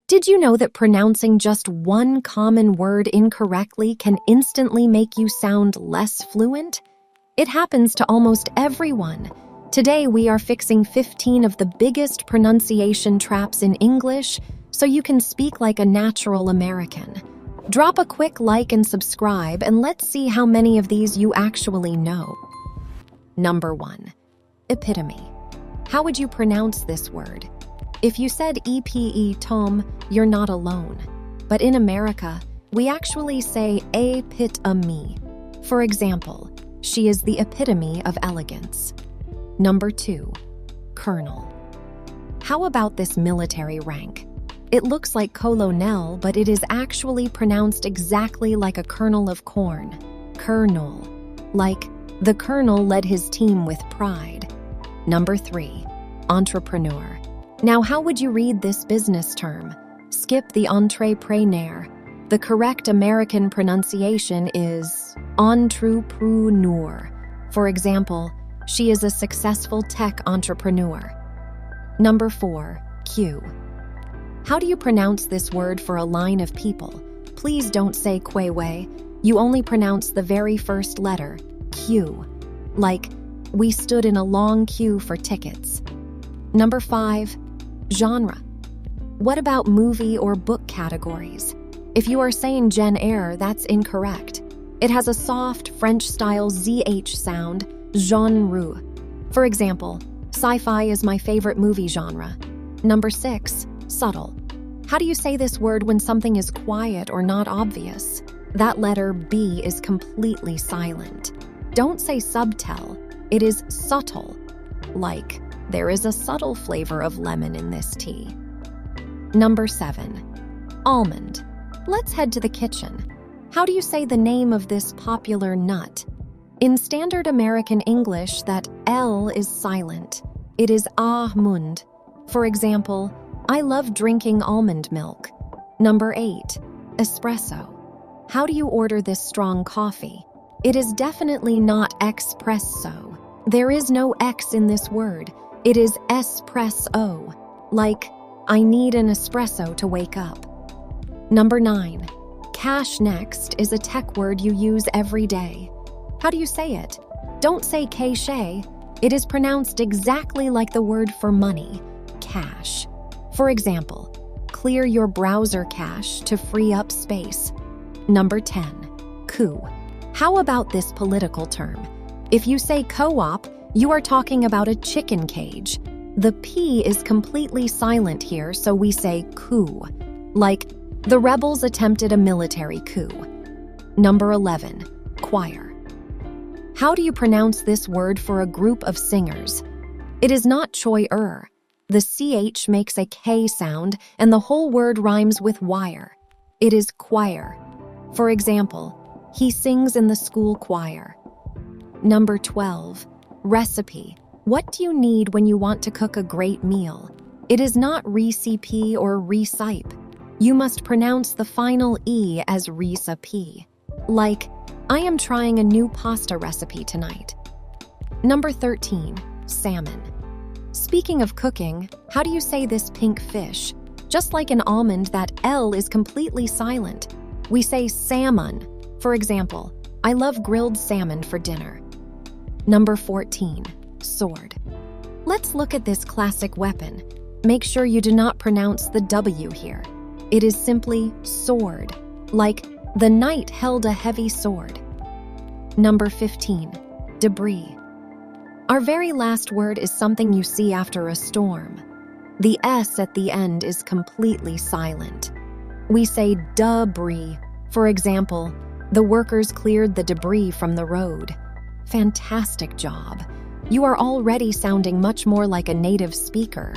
Did you know that pronouncing just one common word incorrectly can instantly make you sound less fluent? It happens to almost everyone. Today, we are fixing 15 of the biggest pronunciation traps in English so you can speak like a natural American. Drop a quick like and subscribe, and let's see how many of these you actually know. Number 1. Epitome. How would you pronounce this word? If you said epitome, you're not alone. But in America, we actually say epitome. For example, she is the epitome of elegance. Number 2. Colonel. How about this military rank? It looks like colonel, but it is actually pronounced exactly like a kernel of corn. Colonel. Like, the colonel led his team with pride. Number 3. Entrepreneur. Now, how would you read this business term? Skip the entrepreneur. The correct American pronunciation is entrepreneur. For example, she is a successful tech entrepreneur. Number 4. Coup. How do you pronounce this word for a line of people? Please don't say quay. You only pronounce the very first letter, Q. Like, we stood in a long queue for tickets. Number 5. Genre. What about movie or book categories? If you are saying genre, that's incorrect. It has a soft French-style ZH sound, genre. For example, sci-fi is my favorite movie genre. Number 6. Subtle. How do you say this word when something is quiet or not obvious? That letter B is completely silent. Don't say subtle, it is subtle. Like, there is a subtle flavor of lemon in this tea. Number 7. Almond. Let's head to the kitchen. How do you say the name of this popular nut? In standard American English, that L is silent. It is Almond. For example, I love drinking almond milk. Number 8. Espresso. How do you order this strong coffee? It is definitely not espresso. There is no X in this word. It is espresso. Like, I need an espresso to wake up. Number 9. Cash next is a tech word you use every day. How do you say it? Don't say cash. It is pronounced exactly like the word for money, cash. For example, clear your browser cache to free up space. Number 10. Coup. How about this political term? If you say co-op, you are talking about a chicken cage. The P is completely silent here, so we say coup. Like, the rebels attempted a military coup. Number 11. Choir. How do you pronounce this word for a group of singers? It is not choir. The CH makes a K sound, and the whole word rhymes with wire. It is choir. For example, he sings in the school choir. Number 12. Recipe. What do you need when you want to cook a great meal? It is not recipe or recipe. You must pronounce the final E as recipe. Like, I am trying a new pasta recipe tonight. Number 13. Salmon. Speaking of cooking, how do you say this pink fish? Just like an almond, that L is completely silent. We say salmon. For example, I love grilled salmon for dinner. Number 14. Sword. Let's look at this classic weapon. Make sure you do not pronounce the W here. It is simply sword, like the knight held a heavy sword. Number 15. Debris. Our very last word is something you see after a storm. The S at the end is completely silent. We say debris. For example, the workers cleared the debris from the road. Fantastic job. You are already sounding much more like a native speaker.